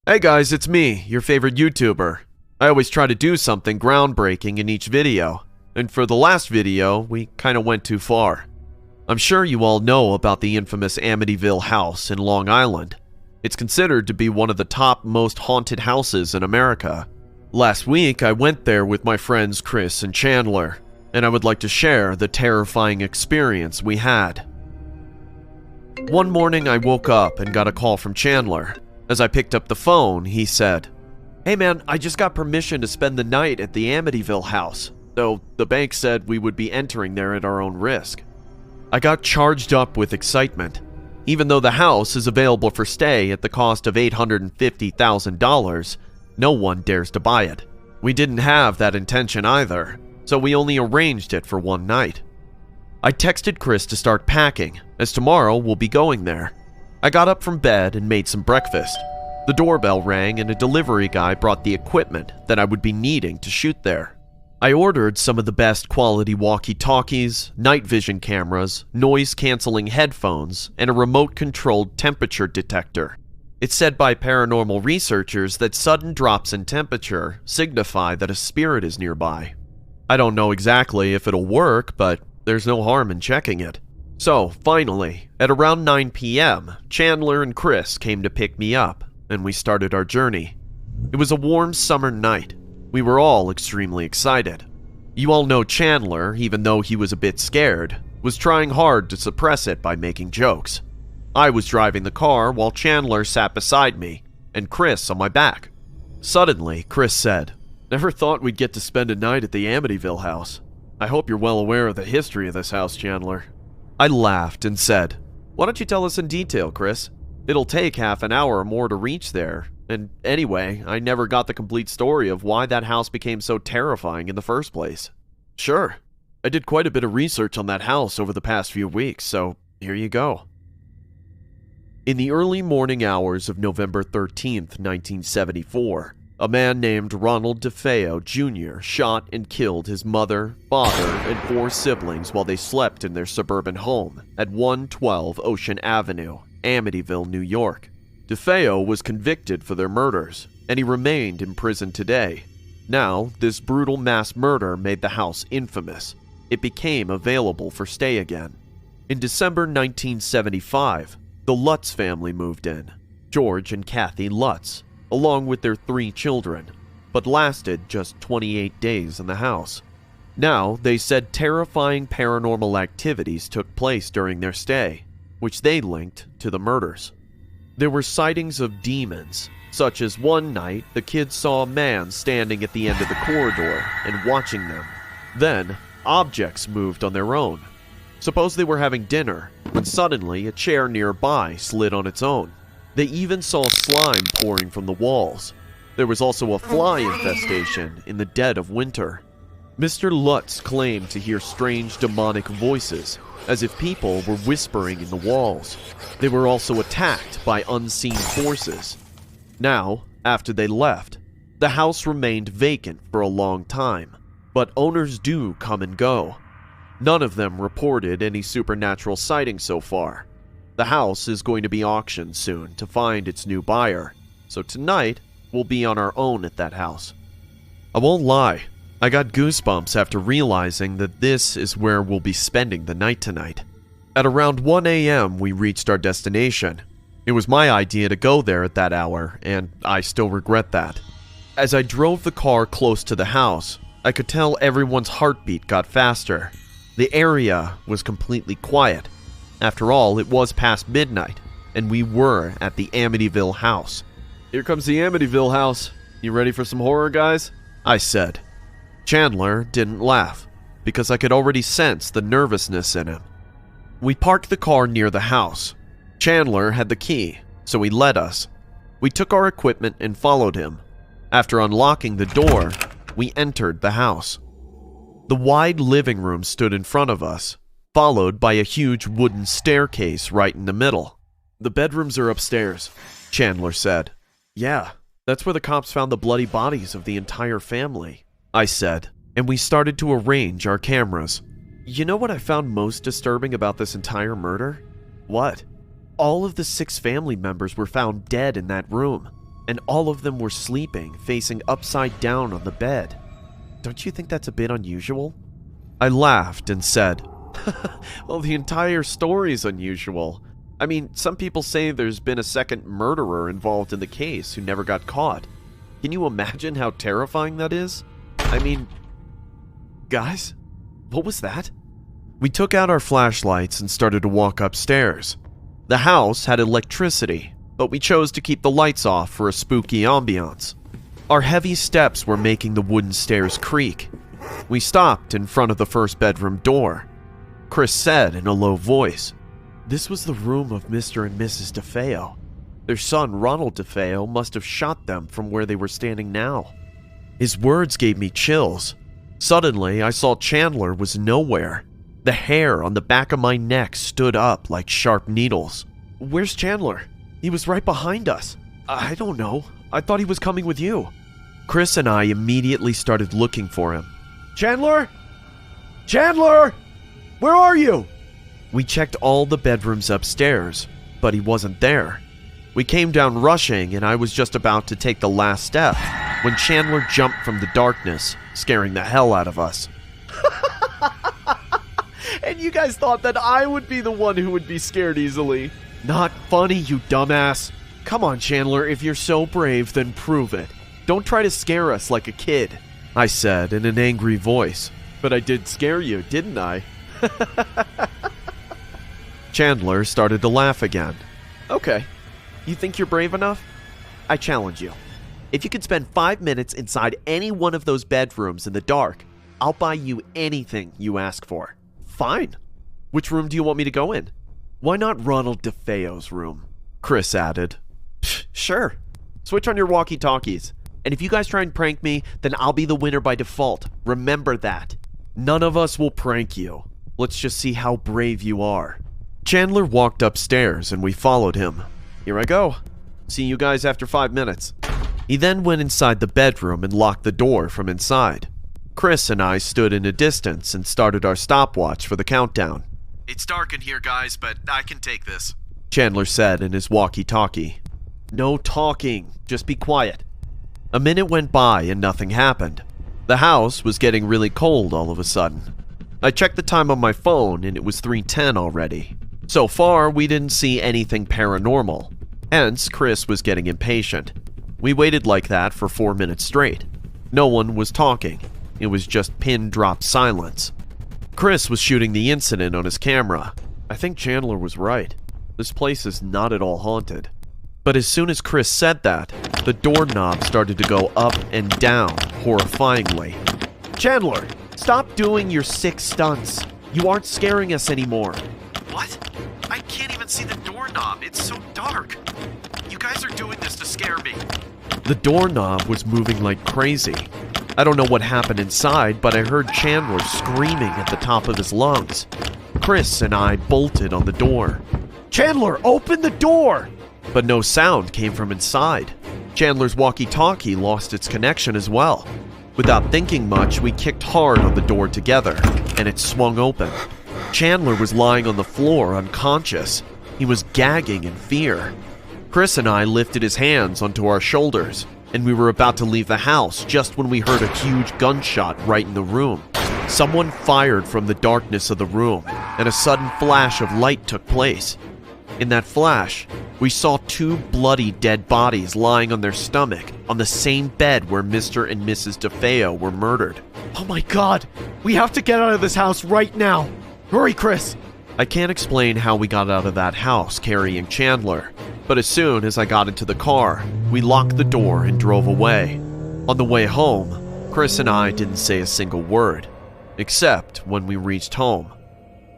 Hey guys, it's me, your favorite YouTuber. I always try to do something groundbreaking in each video, and for the last video, we kinda went too far. I'm sure you all know about the infamous Amityville house in Long Island. It's considered to be one of the top most haunted houses in America. Last week, I went there with my friends Chris and Chandler, and I would like to share the terrifying experience we had. One morning, I woke up and got a call from Chandler. As I picked up the phone, he said, "Hey man, I just got permission to spend the night at the Amityville house, though the bank said we would be entering there at our own risk." I got charged up with excitement. Even though the house is available for stay at the cost of $850,000, no one dares to buy it. We didn't have that intention either, so we only arranged it for one night. I texted Chris to start packing, as tomorrow we'll be going there. I got up from bed and made some breakfast. The doorbell rang and a delivery guy brought the equipment that I would be needing to shoot there. I ordered some of the best quality walkie-talkies, night vision cameras, noise-canceling headphones, and a remote-controlled temperature detector. It's said by paranormal researchers that sudden drops in temperature signify that a spirit is nearby. I don't know exactly if it'll work, but there's no harm in checking it. So, finally, at around 9 p.m., Chandler and Chris came to pick me up, and we started our journey. It was a warm summer night. We were all extremely excited. You all know Chandler, even though he was a bit scared, was trying hard to suppress it by making jokes. I was driving the car while Chandler sat beside me, and Chris on my back. Suddenly, Chris said, "Never thought we'd get to spend a night at the Amityville house. I hope you're well aware of the history of this house, Chandler." I laughed and said, "Why don't you tell us in detail, Chris? It'll take half an hour or more to reach there, and anyway, I never got the complete story of why that house became so terrifying in the first place." "Sure. I did quite a bit of research on that house over the past few weeks, so here you go." In the early morning hours of November 13th, 1974, a man named Ronald DeFeo Jr. shot and killed his mother, father, and 4 siblings while they slept in their suburban home at 112 Ocean Avenue, Amityville, New York. DeFeo was convicted for their murders, and he remained in prison today. Now, this brutal mass murder made the house infamous. It became available for stay again. In December 1975, the Lutz family moved in, George and Kathy Lutz, along with their 3 children, but lasted just 28 days in the house. Now, they said terrifying paranormal activities took place during their stay, which they linked to the murders. There were sightings of demons, such as one night the kids saw a man standing at the end of the corridor and watching them. Then, objects moved on their own. Suppose they were having dinner, when suddenly a chair nearby slid on its own. They even saw slime pouring from the walls. There was also a fly infestation in the dead of winter. Mr. Lutz claimed to hear strange demonic voices, as if people were whispering in the walls. They were also attacked by unseen forces. Now, after they left, the house remained vacant for a long time, but owners do come and go. None of them reported any supernatural sightings so far. The house is going to be auctioned soon to find its new buyer, so tonight we'll be on our own at that house. I won't lie, I got goosebumps after realizing that this is where we'll be spending the night tonight. At around 1 a.m. we reached our destination. It was my idea to go there at that hour, and I still regret that. As I drove the car close to the house, I could tell everyone's heartbeat got faster. The area was completely quiet. After all, it was past midnight, and we were at the Amityville house. "Here comes the Amityville house. You ready for some horror, guys?" I said. Chandler didn't laugh, because I could already sense the nervousness in him. We parked the car near the house. Chandler had the key, so he led us. We took our equipment and followed him. After unlocking the door, we entered the house. The wide living room stood in front of us, followed by a huge wooden staircase right in the middle. "The bedrooms are upstairs," Chandler said. "Yeah, that's where the cops found the bloody bodies of the entire family," I said, and we started to arrange our cameras. You know what I found most disturbing about this entire murder? What? All of the 6 family members were found dead in that room. and all of them were sleeping, facing upside down on the bed. Don't you think that's a bit unusual? I laughed and said, well, the entire story's unusual. I mean, some people say there's been a second murderer involved in the case who never got caught. Can you imagine how terrifying that is? I mean, guys, what was that? We took out our flashlights and started to walk upstairs. The house had electricity, but we chose to keep the lights off for a spooky ambiance. Our heavy steps were making the wooden stairs creak. We stopped in front of the first bedroom door. Chris said in a low voice, "This was the room of Mr. and Mrs. DeFeo. Their son, Ronald DeFeo, must have shot them from where they were standing now." His words gave me chills. Suddenly, I saw Chandler was nowhere. The hair on the back of my neck stood up like sharp needles. "Where's Chandler? He was right behind us." "I don't know. I thought he was coming with you." Chris and I immediately started looking for him. "Chandler? Chandler! Where are you?" We checked all the bedrooms upstairs, but he wasn't there. We came down rushing, and I was just about to take the last step when Chandler jumped from the darkness, scaring the hell out of us. And you guys thought that I would be the one who would be scared easily. Not funny, you dumbass. Come on, Chandler, if you're so brave, then prove it. Don't try to scare us like a kid, I said in an angry voice. But I did scare you, didn't I? Chandler started to laugh again. "Okay, you think you're brave enough? I challenge you. If you could spend 5 minutes inside any one of those bedrooms in the dark, I'll buy you anything you ask for." "Fine. Which room do you want me to go in?" "Why not Ronald DeFeo's room?" Chris added. "Sure. Switch on your walkie-talkies. And if you guys try and prank me, then I'll be the winner by default. Remember that." "None of us will prank you. Let's just see how brave you are." Chandler walked upstairs and we followed him. "Here I go. See you guys after 5 minutes." He then went inside the bedroom and locked the door from inside. Chris and I stood in a distance and started our stopwatch for the countdown. "It's dark in here, guys, but I can take this," Chandler said in his walkie-talkie. "No talking. Just be quiet." A minute went by and nothing happened. The house was getting really cold all of a sudden. I checked the time on my phone and it was 3:10 already. So far, we didn't see anything paranormal. Hence, Chris was getting impatient. We waited like that for 4 minutes straight. No one was talking. It was just pin-drop silence. Chris was shooting the incident on his camera. I think Chandler was right. This place is not at all haunted. But as soon as Chris said that, the doorknob started to go up and down horrifyingly. "Chandler, stop doing your sick stunts. You aren't scaring us anymore." "What? I can't even see the doorknob. It's so dark. You guys are doing this to scare me." The doorknob was moving like crazy. I don't know what happened inside, but I heard Chandler screaming at the top of his lungs. Chris and I bolted on the door. "Chandler, open the door!" But no sound came from inside. Chandler's walkie-talkie lost its connection as well. Without thinking much, we kicked hard on the door together, and it swung open. Chandler was lying on the floor unconscious. He was gagging in fear. Chris and I lifted his hands onto our shoulders, and we were about to leave the house just when we heard a huge gunshot right in the room. Someone fired from the darkness of the room, and a sudden flash of light took place. In that flash, we saw 2 bloody dead bodies lying on their stomach on the same bed where Mr. and Mrs. DeFeo were murdered. "Oh my God! We have to get out of this house right now! Hurry, Chris!" I can't explain how we got out of that house carrying Chandler, but as soon as I got into the car, we locked the door and drove away. On the way home, Chris and I didn't say a single word, except when we reached home.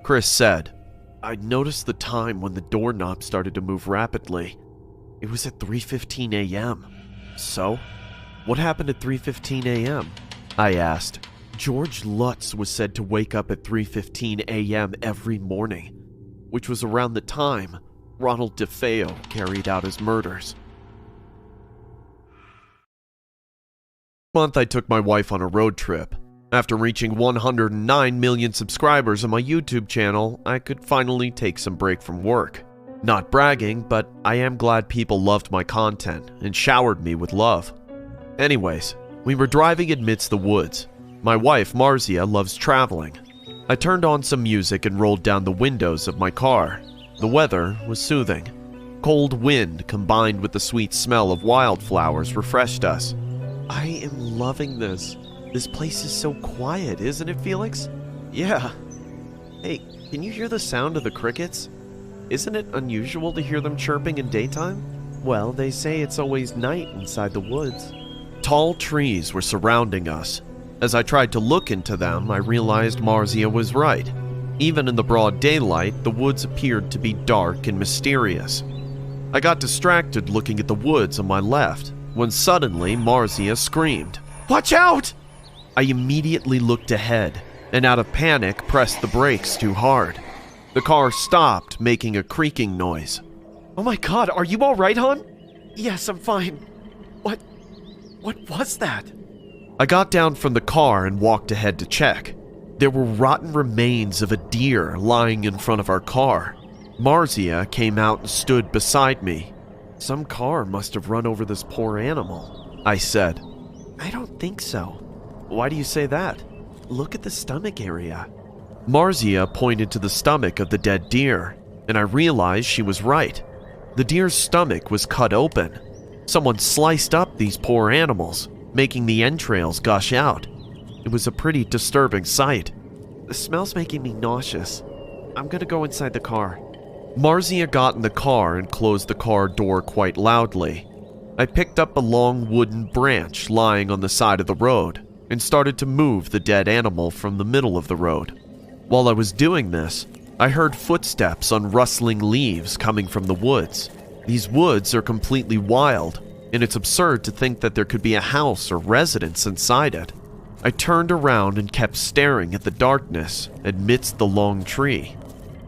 Chris said, "I noticed the time when the doorknob started to move rapidly. It was at 3:15 a.m. So, what happened at 3:15 a.m.? I asked. George Lutz was said to wake up at 3:15 a.m. every morning, which was around the time Ronald DeFeo carried out his murders. Month I took my wife on a road trip. After reaching 109 million subscribers on my YouTube channel, I could finally take some break from work. Not bragging, but I am glad people loved my content and showered me with love. Anyways, we were driving amidst the woods. My wife, Marzia, loves traveling. I turned on some music and rolled down the windows of my car. The weather was soothing. Cold wind combined with the sweet smell of wildflowers refreshed us. I am loving this. This place is so quiet, isn't it, Felix? Yeah. Hey, can you hear the sound of the crickets? Isn't it unusual to hear them chirping in daytime? Well, they say it's always night inside the woods. Tall trees were surrounding us. As I tried to look into them, I realized Marzia was right. Even in the broad daylight, the woods appeared to be dark and mysterious. I got distracted looking at the woods on my left, when suddenly Marzia screamed, "Watch out!" I immediately looked ahead, and out of panic pressed the brakes too hard. The car stopped, making a creaking noise. Oh my god, are you alright, hon? Yes, I'm fine. What was that? I got down from the car and walked ahead to check. There were rotten remains of a deer lying in front of our car. Marzia came out and stood beside me. Some car must have run over this poor animal, I said. I don't think so. Why do you say that? Look at the stomach area. Marzia pointed to the stomach of the dead deer, and I realized she was right. The deer's stomach was cut open. Someone sliced up these poor animals, making the entrails gush out. It was a pretty disturbing sight. The smell's making me nauseous. I'm gonna go inside the car. Marzia got in the car and closed the car door quite loudly. I picked up a long wooden branch lying on the side of the road and started to move the dead animal from the middle of the road. While I was doing this, I heard footsteps on rustling leaves coming from the woods. These woods are completely wild, and it's absurd to think that there could be a house or residence inside it. I turned around and kept staring at the darkness amidst the long tree.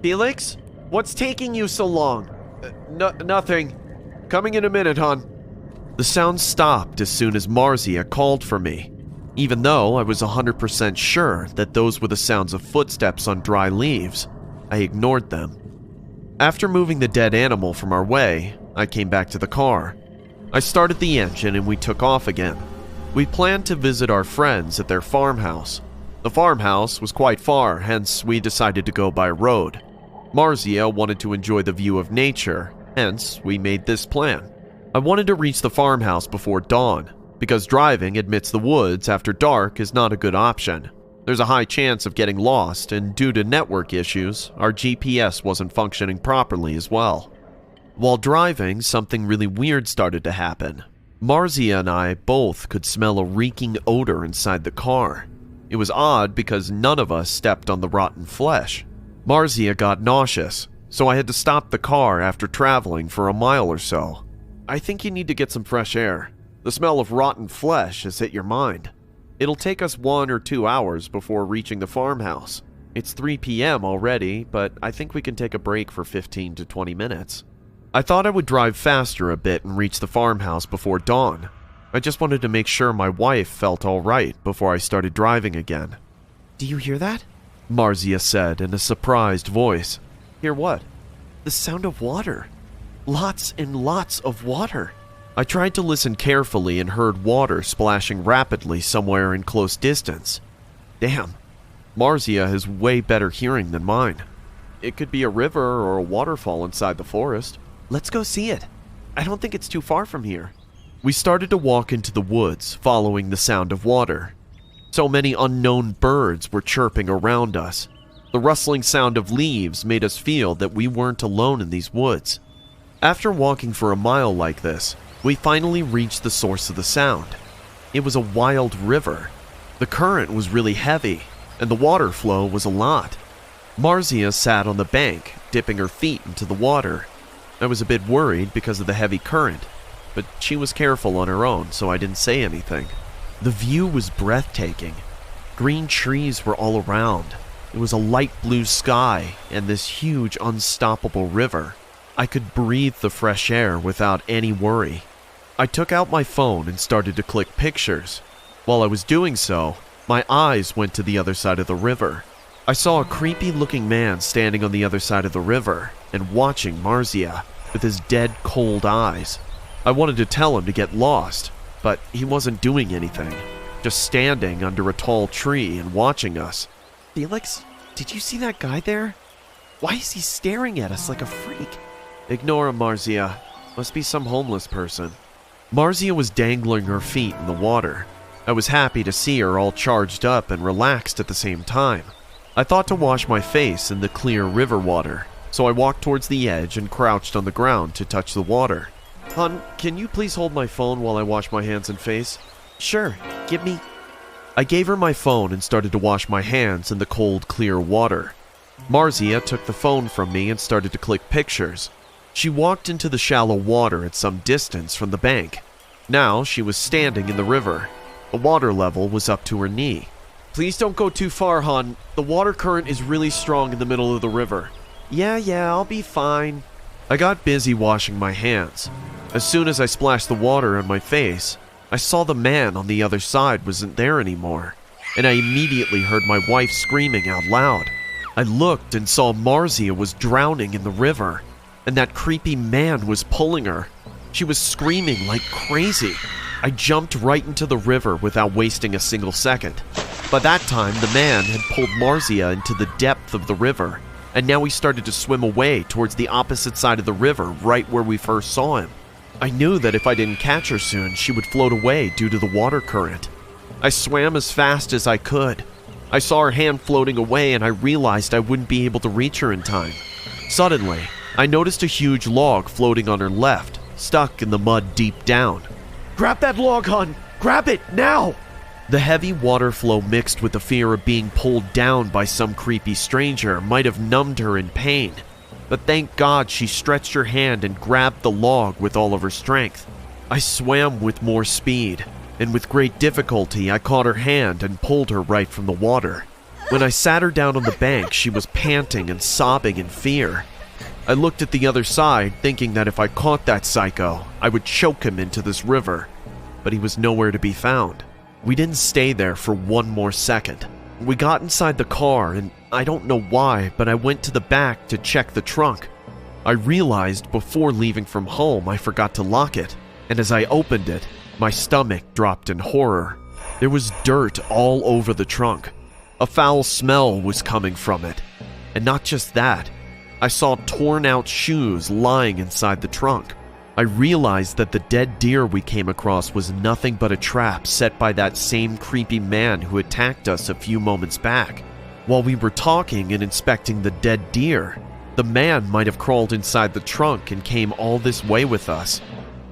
Felix? What's taking you so long? Nothing. Coming in a minute, hon. The sound stopped as soon as Marzia called for me. Even though I was 100% sure that those were the sounds of footsteps on dry leaves, I ignored them. After moving the dead animal from our way, I came back to the car. I started the engine and we took off again. We planned to visit our friends at their farmhouse. The farmhouse was quite far, hence we decided to go by road. Marzia wanted to enjoy the view of nature, hence we made this plan. I wanted to reach the farmhouse before dawn, because driving amidst the woods after dark is not a good option. There's a high chance of getting lost, and due to network issues, our GPS wasn't functioning properly as well. While driving, something really weird started to happen. Marzia and I both could smell a reeking odor inside the car. It was odd because none of us stepped on the rotten flesh. Marzia got nauseous, so I had to stop the car after traveling for a mile or so. I think you need to get some fresh air. The smell of rotten flesh has hit your mind. It'll take us 1 or 2 hours before reaching the farmhouse. It's 3 p.m. already, but I think we can take a break for 15 to 20 minutes. I thought I would drive faster a bit and reach the farmhouse before dawn. I just wanted to make sure my wife felt alright before I started driving again. Do you hear that? Marzia said in a surprised voice. Hear what? The sound of water. Lots and lots of water. I tried to listen carefully and heard water splashing rapidly somewhere in close distance. Damn, Marzia has way better hearing than mine. It could be a river or a waterfall inside the forest. Let's go see it. I don't think it's too far from here. We started to walk into the woods, following the sound of water. So many unknown birds were chirping around us. The rustling sound of leaves made us feel that we weren't alone in these woods. After walking for a mile like this, we finally reached the source of the sound. It was a wild river. The current was really heavy, and the water flow was a lot. Marzia sat on the bank, dipping her feet into the water. I was a bit worried because of the heavy current, but she was careful on her own, so I didn't say anything. The view was breathtaking. Green trees were all around. It was a light blue sky and this huge, unstoppable river. I could breathe the fresh air without any worry. I took out my phone and started to click pictures. While I was doing so, my eyes went to the other side of the river. I I saw a creepy-looking man standing on the other side of the river and watching Marzia with his dead, cold eyes. I wanted to tell him to get lost, but he wasn't doing anything, just standing under a tall tree and watching us. Felix, did you see that guy there? Why is he staring at us like a freak? Ignore him, Marzia. Must be some homeless person. Marzia was dangling her feet in the water. I was happy to see her all charged up and relaxed at the same time. I thought to wash my face in the clear river water, so I walked towards the edge and crouched on the ground to touch the water. Hun, can you please hold my phone while I wash my hands and face? Sure, give me... I gave her my phone and started to wash my hands in the cold, clear water. Marzia took the phone from me and started to click pictures. She walked into the shallow water at some distance from the bank. Now she was standing in the river. The water level was up to her knee. Please don't go too far, hon. The water current is really strong in the middle of the river. Yeah, I'll be fine. I got busy washing my hands. As soon as I splashed the water on my face, I saw the man on the other side wasn't there anymore, and I immediately heard my wife screaming out loud. I looked and saw Marzia was drowning in the river, and that creepy man was pulling her. She was screaming like crazy. I jumped right into the river without wasting a single second. By that time, the man had pulled Marzia into the depth of the river, and now he started to swim away towards the opposite side of the river right where we first saw him. I knew that if I didn't catch her soon, she would float away due to the water current. I swam as fast as I could. I saw her hand floating away and I realized I wouldn't be able to reach her in time. Suddenly, I noticed a huge log floating on her left, stuck in the mud deep down. Grab that log, hon! Grab it, now! The heavy water flow mixed with the fear of being pulled down by some creepy stranger might have numbed her in pain. But thank God she stretched her hand and grabbed the log with all of her strength. I swam with more speed, and with great difficulty I caught her hand and pulled her right from the water. When I sat her down on the bank, she was panting and sobbing in fear. I looked at the other side, thinking that if I caught that psycho, I would choke him into this river. But he was nowhere to be found. We didn't stay there for one more second. We got inside the car, and I don't know why, but I went to the back to check the trunk. I realized before leaving from home I forgot to lock it, and as I opened it, my stomach dropped in horror. There was dirt all over the trunk. A foul smell was coming from it. And not just that, I saw torn out shoes lying inside the trunk. I realized that the dead deer we came across was nothing but a trap set by that same creepy man who attacked us a few moments back. While we were talking and inspecting the dead deer, the man might have crawled inside the trunk and came all this way with us.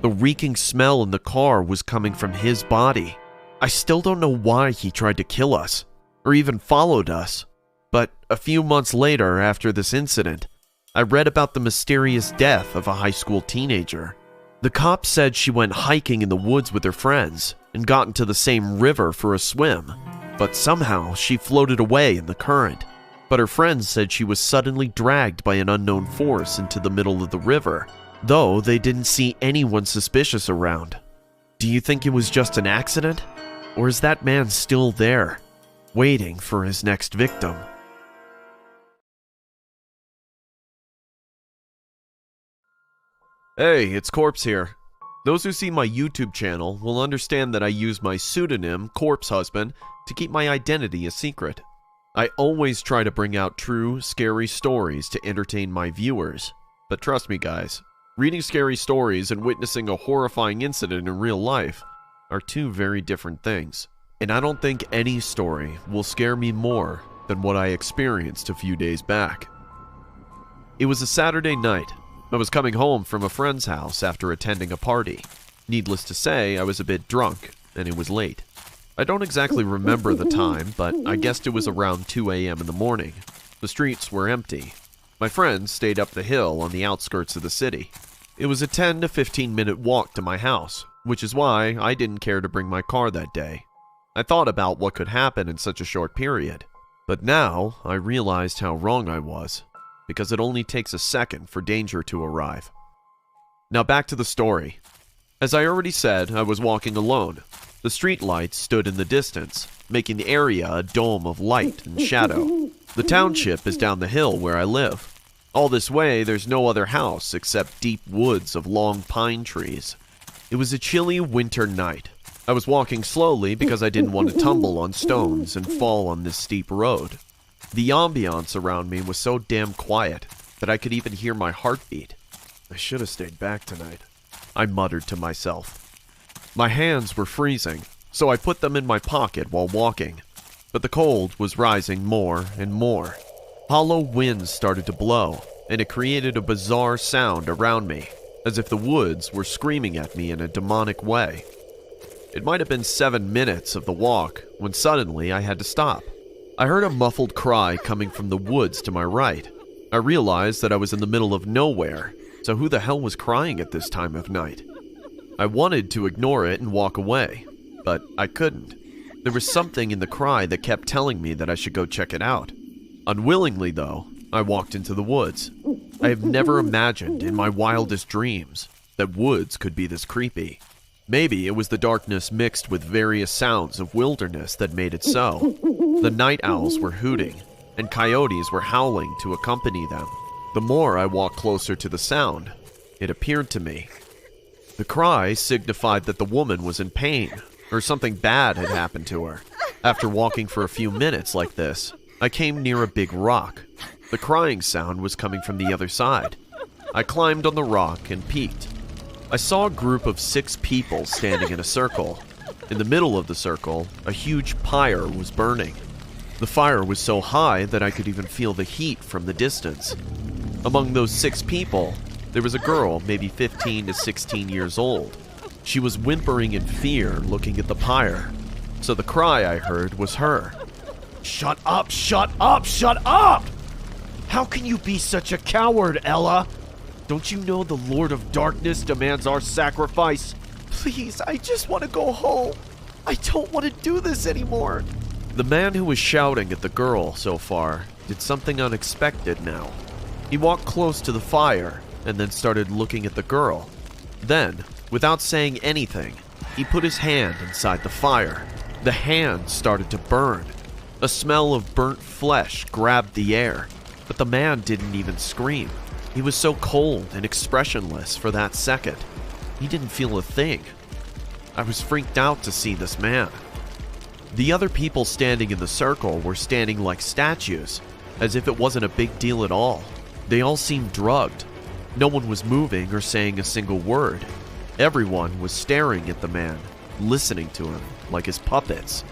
The reeking smell in the car was coming from his body. I still don't know why he tried to kill us, or even followed us. But a few months later, after this incident, I read about the mysterious death of a high school teenager. The cops said she went hiking in the woods with her friends and got into the same river for a swim, but somehow she floated away in the current. But her friends said she was suddenly dragged by an unknown force into the middle of the river, though they didn't see anyone suspicious around. Do you think it was just an accident? Or is that man still there, waiting for his next victim? Hey, it's Corpse here. Those who see my YouTube channel will understand that I use my pseudonym, Corpse Husband, to keep my identity a secret. I always try to bring out true, scary stories to entertain my viewers. But trust me guys, reading scary stories and witnessing a horrifying incident in real life are two very different things. And I don't think any story will scare me more than what I experienced a few days back. It was a Saturday night. I was coming home from a friend's house after attending a party. Needless to say, I was a bit drunk, and it was late. I don't exactly remember the time, but I guessed it was around 2 a.m. in the morning. The streets were empty. My friends stayed up the hill on the outskirts of the city. It was a 10 to 15 minute walk to my house, which is why I didn't care to bring my car that day. I thought about what could happen in such a short period, but now I realized how wrong I was, because it only takes a second for danger to arrive. Now back to the story. As I already said, I was walking alone. The street lights stood in the distance, making the area a dome of light and shadow. The township is down the hill where I live. All this way, there's no other house except deep woods of long pine trees. It was a chilly winter night. I was walking slowly because I didn't want to tumble on stones and fall on this steep road. The ambiance around me was so damn quiet that I could even hear my heartbeat. I should have stayed back tonight, I muttered to myself. My hands were freezing, so I put them in my pocket while walking. But the cold was rising more and more. Hollow winds started to blow, and it created a bizarre sound around me, as if the woods were screaming at me in a demonic way. It might have been 7 minutes of the walk when suddenly I had to stop. I heard a muffled cry coming from the woods to my right. I realized that I was in the middle of nowhere, so who the hell was crying at this time of night? I wanted to ignore it and walk away, but I couldn't. There was something in the cry that kept telling me that I should go check it out. Unwillingly, though, I walked into the woods. I have never imagined in my wildest dreams that woods could be this creepy. Maybe it was the darkness mixed with various sounds of wilderness that made it so. The night owls were hooting, and coyotes were howling to accompany them. The more I walked closer to the sound, it appeared to me. The cry signified that the woman was in pain, or something bad had happened to her. After walking for a few minutes like this, I came near a big rock. The crying sound was coming from the other side. I climbed on the rock and peeked. I saw a group of 6 people standing in a circle. In the middle of the circle, a huge pyre was burning. The fire was so high that I could even feel the heat from the distance. Among those 6 people, there was a girl maybe 15 to 16 years old. She was whimpering in fear looking at the pyre, so the cry I heard was her. "Shut up, shut up, shut up! How can you be such a coward, Ella? Don't you know the Lord of Darkness demands our sacrifice? Please, I just want to go home. I don't want to do this anymore." The man who was shouting at the girl so far did something unexpected now. He walked close to the fire and then started looking at the girl. Then, without saying anything, he put his hand inside the fire. The hand started to burn. A smell of burnt flesh grabbed the air, but the man didn't even scream. He was so cold and expressionless for that second. He didn't feel a thing. I was freaked out to see this man. The other people standing in the circle were standing like statues, as if it wasn't a big deal at all. They all seemed drugged. No one was moving or saying a single word. Everyone was staring at the man, listening to him like his puppets.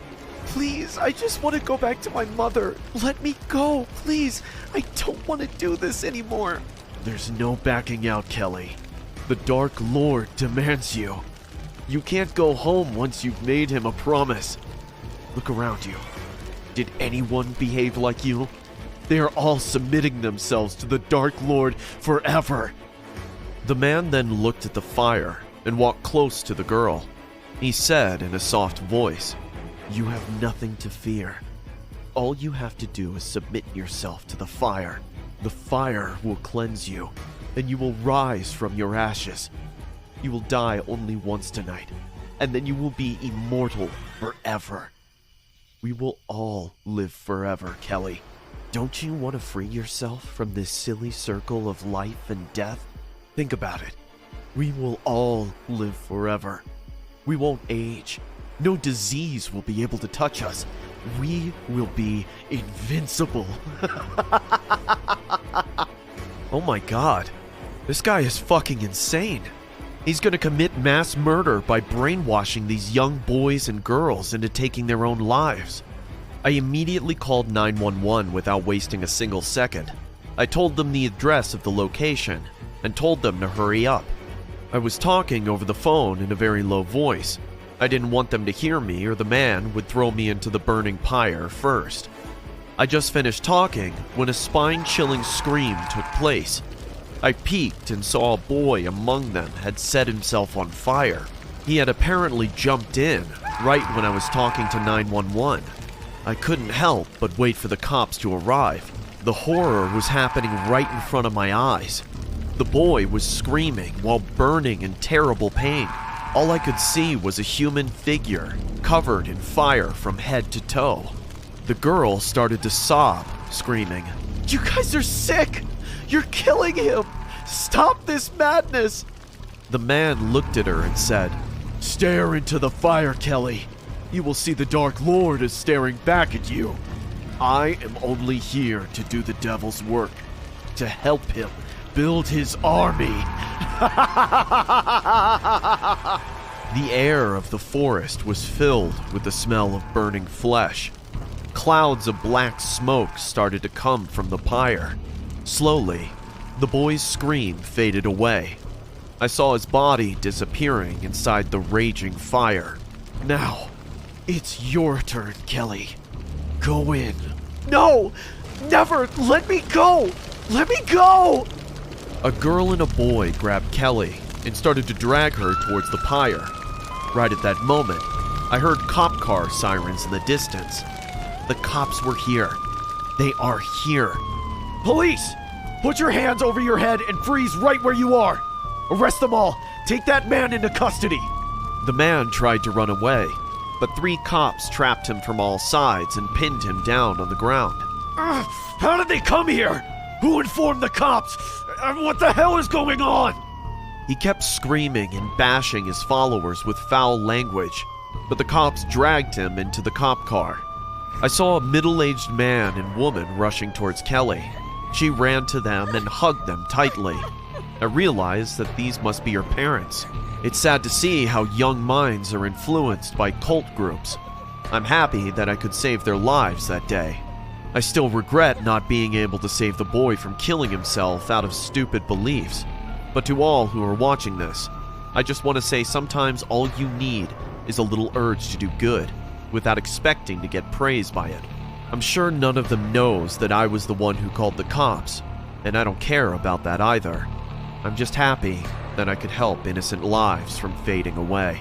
"Please, I just want to go back to my mother. Let me go, please. I don't want to do this anymore." "There's no backing out, Kelly. The Dark Lord demands you. You can't go home once you've made him a promise. Look around you. Did anyone behave like you? They are all submitting themselves to the Dark Lord forever." The man then looked at the fire and walked close to the girl. He said in a soft voice, "You have nothing to fear. All you have to do is submit yourself to the fire. The fire will cleanse you, and you will rise from your ashes. You will die only once tonight, and then you will be immortal forever. We will all live forever, Kelly. Don't you want to free yourself from this silly circle of life and death? Think about it. We will all live forever. We won't age. No disease will be able to touch us. We will be invincible." Oh my god. This guy is fucking insane. He's gonna commit mass murder by brainwashing these young boys and girls into taking their own lives. I immediately called 911 without wasting a single second. I told them the address of the location and told them to hurry up. I was talking over the phone in a very low voice. I didn't want them to hear me or the man would throw me into the burning pyre first. I just finished talking when a spine-chilling scream took place. I peeked and saw a boy among them had set himself on fire. He had apparently jumped in right when I was talking to 911. I couldn't help but wait for the cops to arrive. The horror was happening right in front of my eyes. The boy was screaming while burning in terrible pain. All I could see was a human figure covered in fire from head to toe. The girl started to sob screaming, "You guys are sick! You're killing him! Stop this madness!" The man looked at her and said, "Stare into the fire, Kelly. You will see the Dark Lord is staring back at you. I am only here to do the devil's work, to help him build his army." The air of the forest was filled with the smell of burning flesh. Clouds of black smoke started to come from the pyre. Slowly, the boy's scream faded away. I saw his body disappearing inside the raging fire. "Now, it's your turn, Kelly. Go in." "No! Never! Let me go! Let me go!" A girl and a boy grabbed Kelly and started to drag her towards the pyre. Right at that moment, I heard cop car sirens in the distance. The cops were here. They are here. "Police! Put your hands over your head and freeze right where you are! Arrest them all! Take that man into custody!" The man tried to run away, but 3 cops trapped him from all sides and pinned him down on the ground. "How did they come here? Who informed the cops? What the hell is going on?" He kept screaming and bashing his followers with foul language, but the cops dragged him into the cop car. I saw a middle-aged man and woman rushing towards Kelly. She ran to them and hugged them tightly. I realized that these must be her parents. It's sad to see how young minds are influenced by cult groups. I'm happy that I could save their lives that day. I still regret not being able to save the boy from killing himself out of stupid beliefs. But to all who are watching this, I just want to say sometimes all you need is a little urge to do good, without expecting to get praised by it. I'm sure none of them knows that I was the one who called the cops, and I don't care about that either. I'm just happy that I could help innocent lives from fading away.